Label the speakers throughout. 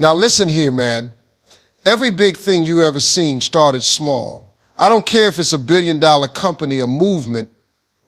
Speaker 1: Now listen here, man. Every big thing you ever seen started small. I don't care if it's $1 billion company, a movement,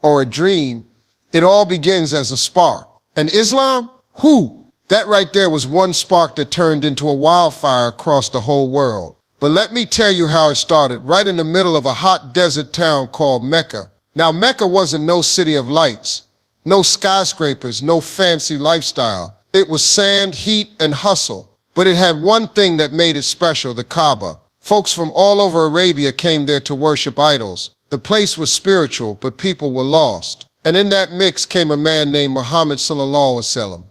Speaker 1: or a dream. It all begins as a spark. And Islam? Who? That right there was one spark that turned into a wildfire across the whole world. But let me tell you how it started, right in the middle of a hot desert town called Mecca. Now, Mecca wasn't no city of lights, no skyscrapers, no fancy lifestyle. It was sand, heat, and hustle. But it had one thing that made it special, the Kaaba. Folks from all over Arabia came there to worship idols. The place was spiritual, but people were lost. And in that mix came a man named Muhammad sallallahu alaihi wasallam,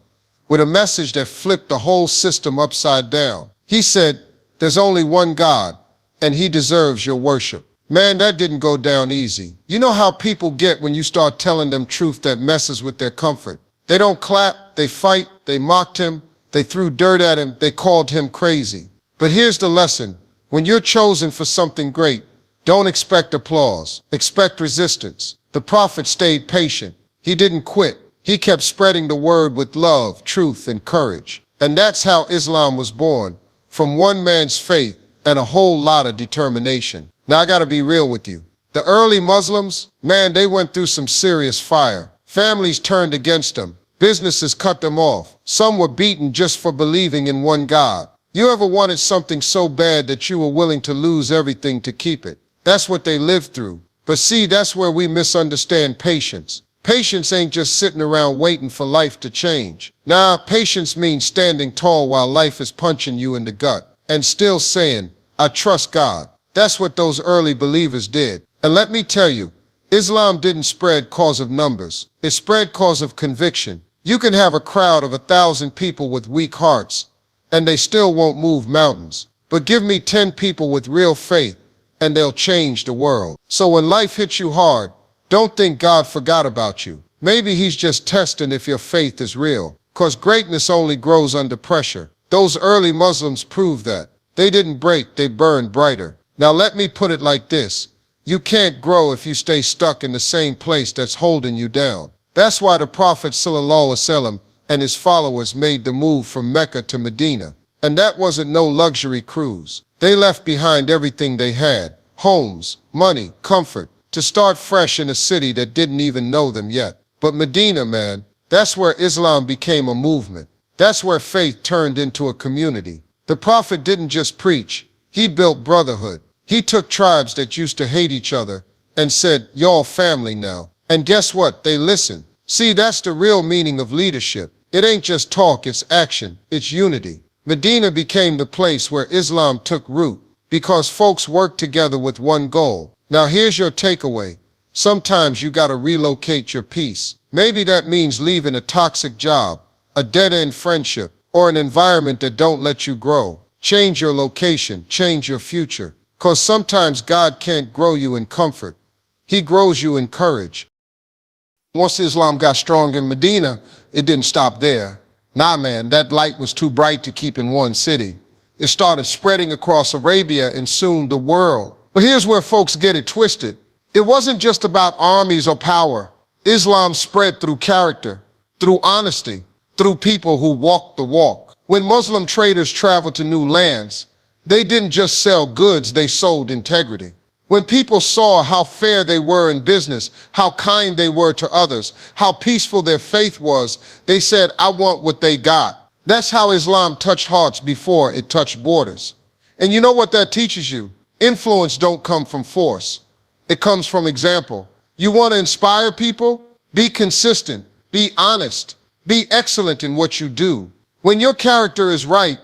Speaker 1: with a message that flipped the whole system upside down. He said, there's only one God, and he deserves your worship. Man, that didn't go down easy. You know how people get when you start telling them truth that messes with their comfort. They don't clap, they fight, they mocked him, they threw dirt at him, they called him crazy. But here's the lesson. When you're chosen for something great, don't expect applause, expect resistance. The prophet stayed patient. He didn't quit. He kept spreading the word with love, truth, and courage. And that's how Islam was born, from one man's faith and a whole lot of determination. Now I gotta be real with you. The early Muslims, man, they went through some serious fire. Families turned against them. Businesses cut them off. Some were beaten just for believing in one God. You ever wanted something so bad that you were willing to lose everything to keep it? That's what they lived through. But see, that's where we misunderstand patience. Patience ain't just sitting around waiting for life to change. Nah, patience means standing tall while life is punching you in the gut and still saying, I trust God. That's what those early believers did. And let me tell you, Islam didn't spread cause of numbers. It spread cause of conviction. You can have a crowd of 1,000 people with weak hearts, and they still won't move mountains. But give me 10 people with real faith, and they'll change the world. So when life hits you hard, don't think God forgot about you. Maybe he's just testing if your faith is real. 'Cause greatness only grows under pressure. Those early Muslims proved that. They didn't break, they burned brighter. Now let me put it like this. You can't grow if you stay stuck in the same place that's holding you down. That's why the Prophet sallallahu alaihi wasallam and his followers made the move from Mecca to Medina. And that wasn't no luxury cruise. They left behind everything they had, homes, money, comfort, to start fresh in a city that didn't even know them yet. But Medina, man, that's where Islam became a movement. That's where faith turned into a community. The Prophet didn't just preach, he built brotherhood. He took tribes that used to hate each other and said, y'all family now. And guess what? They listened. See, that's the real meaning of leadership. It ain't just talk, it's action, it's unity. Medina became the place where Islam took root because folks worked together with one goal. Now here's your takeaway. Sometimes you gotta relocate your peace. Maybe that means leaving a toxic job, a dead-end friendship, or an environment that don't let you grow. Change your location, change your future. 'Cause sometimes God can't grow you in comfort. He grows you in courage. Once Islam got strong in Medina, it didn't stop there. Nah, man, that light was too bright to keep in one city. It started spreading across Arabia and soon the world. But here's where folks get it twisted. It wasn't just about armies or power. Islam spread through character, through honesty, through people who walked the walk. When Muslim traders traveled to new lands, they didn't just sell goods, they sold integrity. When people saw how fair they were in business, how kind they were to others, how peaceful their faith was, they said, I want what they got. That's how Islam touched hearts before it touched borders. And you know what that teaches you? Influence don't come from force. It comes from example. You want to inspire people? Be consistent, be honest, be excellent in what you do. When your character is right,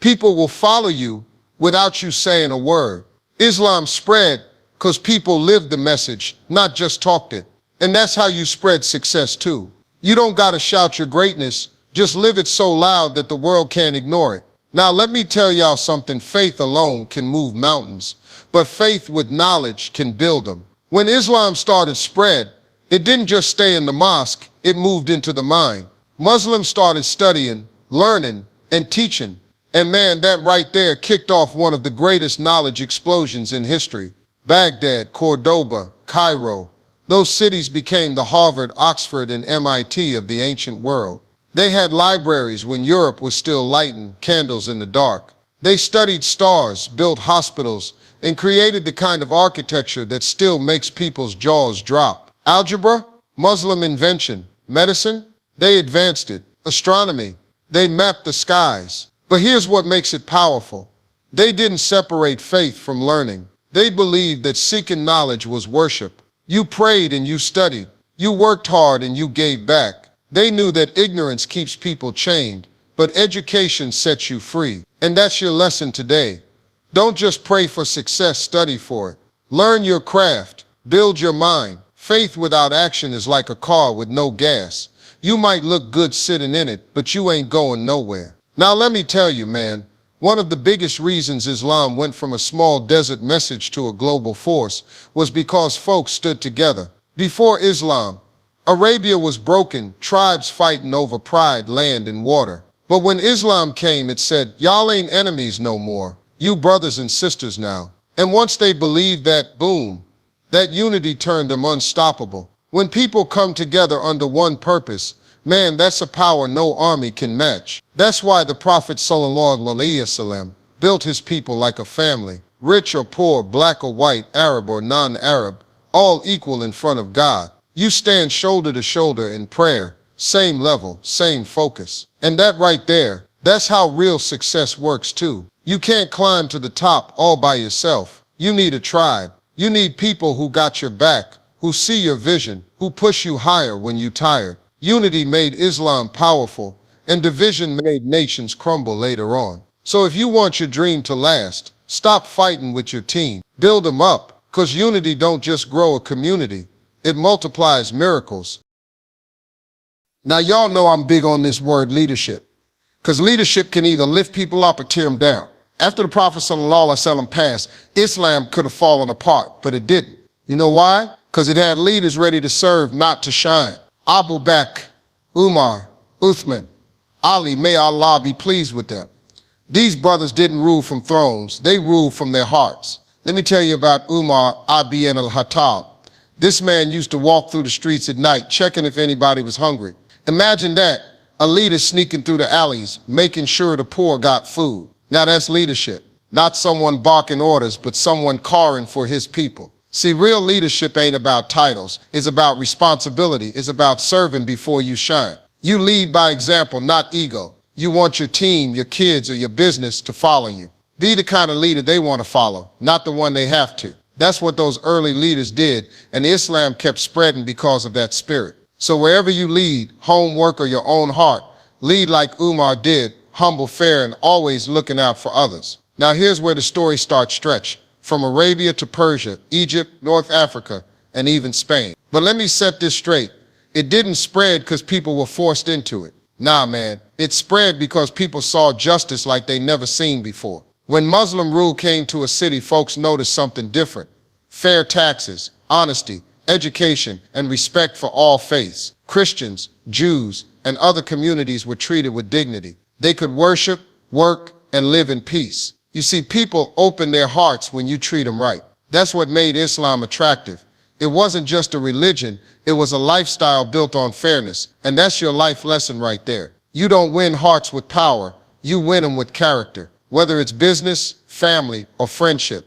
Speaker 1: people will follow you without you saying a word. Islam spread because people lived the message, not just talked it. And that's how you spread success too. You don't gotta shout your greatness, just live it so loud that the world can't ignore it. Now let me tell y'all something, faith alone can move mountains, but faith with knowledge can build them. When Islam started spread, it didn't just stay in the mosque, it moved into the mind. Muslims started studying, learning, and teaching. And man, that right there kicked off one of the greatest knowledge explosions in history. Baghdad, Cordoba, Cairo, those cities became the Harvard, Oxford, and MIT of the ancient world. They had libraries when Europe was still lighting candles in the dark. They studied stars, built hospitals, and created the kind of architecture that still makes people's jaws drop. Algebra, Muslim invention. Medicine, they advanced it. Astronomy, they mapped the skies. But here's what makes it powerful. They didn't separate faith from learning. They believed that seeking knowledge was worship. You prayed and you studied. You worked hard and you gave back. They knew that ignorance keeps people chained, but education sets you free. And that's your lesson today. Don't just pray for success, study for it. Learn your craft, build your mind. Faith without action is like a car with no gas. You might look good sitting in it, but you ain't going nowhere. Now let me tell you, man, one of the biggest reasons Islam went from a small desert message to a global force was because folks stood together. Before Islam, Arabia was broken, tribes fighting over pride, land, and water. But when Islam came, it said, y'all ain't enemies no more. You brothers and sisters now. And once they believed that, boom, that unity turned them unstoppable. When people come together under one purpose, man, that's a power no army can match. That's why the Prophet ﷺ built his people like a family. Rich or poor, black or white, Arab or non-Arab, all equal in front of God. You stand shoulder to shoulder in prayer, same level, same focus. And that right there, that's how real success works too. You can't climb to the top all by yourself. You need a tribe. You need people who got your back, who see your vision, who push you higher when you tired. Unity made Islam powerful, and division made nations crumble later on. So if you want your dream to last, stop fighting with your team. Build them up, because unity don't just grow a community, it multiplies miracles. Now y'all know I'm big on this word leadership, because leadership can either lift people up or tear them down. After the Prophet ﷺ passed, Islam could have fallen apart, but it didn't. You know why? Because it had leaders ready to serve, not to shine. Abu Bakr, Umar, Uthman, Ali, may Allah be pleased with them. These brothers didn't rule from thrones, they ruled from their hearts. Let me tell you about Umar ibn al-Khattab. This man used to walk through the streets at night, checking if anybody was hungry. Imagine that, a leader sneaking through the alleys, making sure the poor got food. Now that's leadership. Not someone barking orders, but someone caring for his people. See, real leadership ain't about titles. It's about responsibility. It's about serving before you shine. You lead by example, not ego. You want your team, your kids, or your business to follow you. Be the kind of leader they want to follow, not the one they have to. That's what those early leaders did, and Islam kept spreading because of that spirit. So wherever you lead, homework or your own heart, lead like Umar did, humble, fair, and always looking out for others. Now here's where the story starts stretch. From Arabia to Persia, Egypt, North Africa, and even Spain. But let me set this straight. It didn't spread because people were forced into it. Nah, man, it spread because people saw justice like they never seen before. When Muslim rule came to a city, folks noticed something different. Fair taxes, honesty, education, and respect for all faiths. Christians, Jews, and other communities were treated with dignity. They could worship, work, and live in peace. You see, people open their hearts when you treat them right. That's what made Islam attractive. It wasn't just a religion, it was a lifestyle built on fairness. And that's your life lesson right there. You don't win hearts with power, you win them with character. Whether it's business, family, or friendship.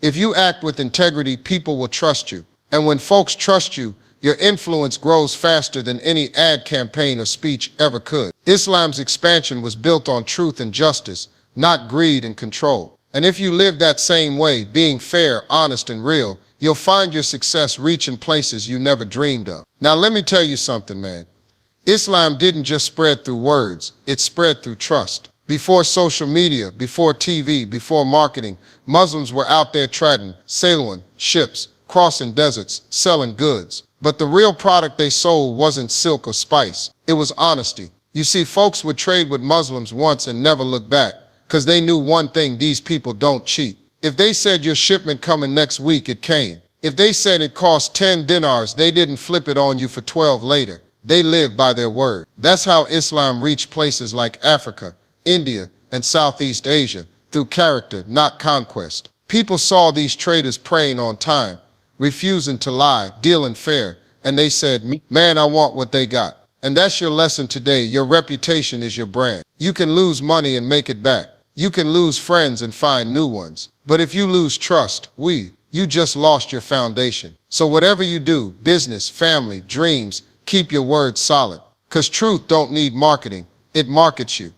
Speaker 1: If you act with integrity, people will trust you. And when folks trust you, your influence grows faster than any ad campaign or speech ever could. Islam's expansion was built on truth and justice, not greed and control. And if you live that same way, being fair, honest, and real, you'll find your success reaching places you never dreamed of. Now let me tell you something, man. Islam didn't just spread through words, it spread through trust. Before social media, before TV, before marketing, Muslims were out there trading, sailing ships, crossing deserts, selling goods. But the real product they sold wasn't silk or spice. It was honesty. You see, folks would trade with Muslims once and never look back, because they knew one thing: these people don't cheat. If they said your shipment coming next week, it came. If they said it cost 10 dinars, they didn't flip it on you for 12 later. They lived by their word. That's how Islam reached places like Africa, India, and Southeast Asia, through character, not conquest. People saw these traders praying on time, refusing to lie, dealing fair, and they said, man, I want what they got. And that's your lesson today. Your reputation is your brand. You can lose money and make it back. You can lose friends and find new ones. But if you lose trust, you just lost your foundation. So whatever you do, business, family, dreams, keep your word solid. Because truth don't need marketing. It markets you.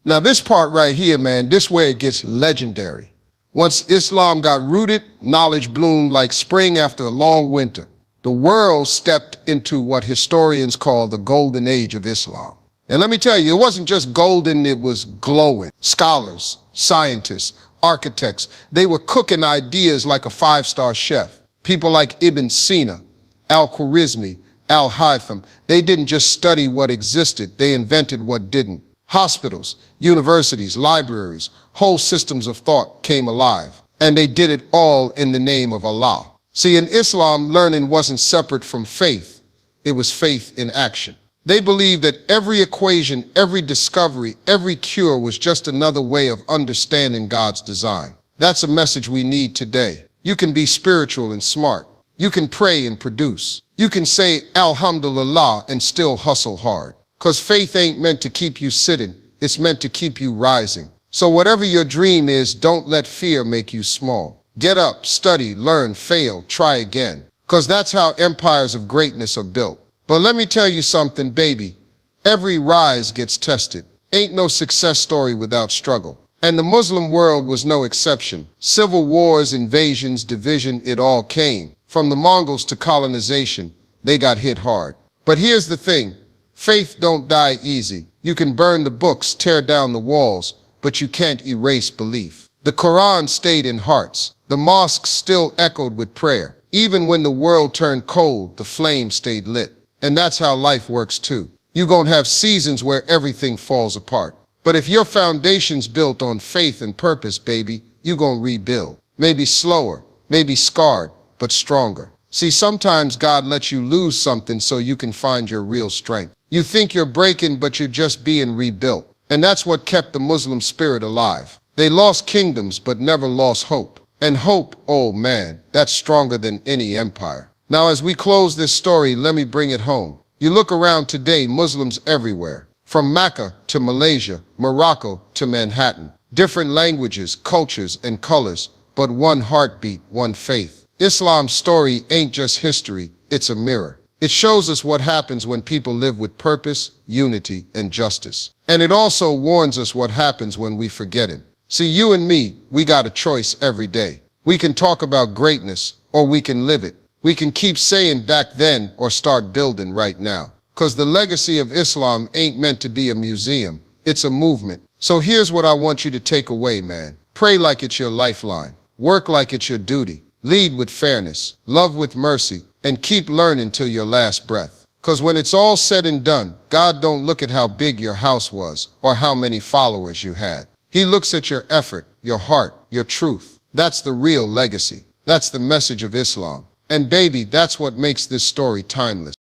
Speaker 1: Now this part right here, man, this where it gets legendary. Once Islam got rooted, knowledge bloomed like spring after a long winter. The world stepped into what historians call the golden age of Islam. And let me tell you, it wasn't just golden, it was glowing. Scholars, scientists, architects, they were cooking ideas like a five-star chef. People like Ibn Sina, Al-Khwarizmi, Al-Haytham, they didn't just study what existed, they invented what didn't. Hospitals, universities, libraries, whole systems of thought came alive. And they did it all in the name of Allah. See, in Islam, learning wasn't separate from faith. It was faith in action. They believed that every equation, every discovery, every cure was just another way of understanding God's design. That's a message we need today. You can be spiritual and smart. You can pray and produce. You can say Alhamdulillah and still hustle hard. Because faith ain't meant to keep you sitting. It's meant to keep you rising. So whatever your dream is, don't let fear make you small. Get up, study, learn, fail, try again. Because that's how empires of greatness are built. But let me tell you something, baby. Every rise gets tested. Ain't no success story without struggle. And the Muslim world was no exception. Civil wars, invasions, division, it all came. From the Mongols to colonization, they got hit hard. But here's the thing. Faith don't die easy. You can burn the books, tear down the walls, but you can't erase belief. The Quran stayed in hearts. The mosques still echoed with prayer. Even when the world turned cold, the flame stayed lit. And that's how life works too. You're gonna have seasons where everything falls apart. But if your foundation's built on faith and purpose, baby, you're gonna rebuild. Maybe slower, maybe scarred, but stronger. See, sometimes God lets you lose something so you can find your real strength. You think you're breaking, but you're just being rebuilt. And that's what kept the Muslim spirit alive. They lost kingdoms, but never lost hope. And hope, oh man, that's stronger than any empire. Now, as we close this story, let me bring it home. You look around today, Muslims everywhere. From Mecca to Malaysia, Morocco to Manhattan. Different languages, cultures, and colors, but one heartbeat, one faith. Islam's story ain't just history, it's a mirror. It shows us what happens when people live with purpose, unity, and justice. And it also warns us what happens when we forget it. See, you and me, we got a choice every day. We can talk about greatness, or we can live it. We can keep saying back then, or start building right now. Because the legacy of Islam ain't meant to be a museum. It's a movement. So here's what I want you to take away, man. Pray like it's your lifeline. Work like it's your duty. Lead with fairness. Love with mercy. And keep learning till your last breath. Because when it's all said and done, God don't look at how big your house was or how many followers you had. He looks at your effort, your heart, your truth. That's the real legacy. That's the message of Islam. And baby, that's what makes this story timeless.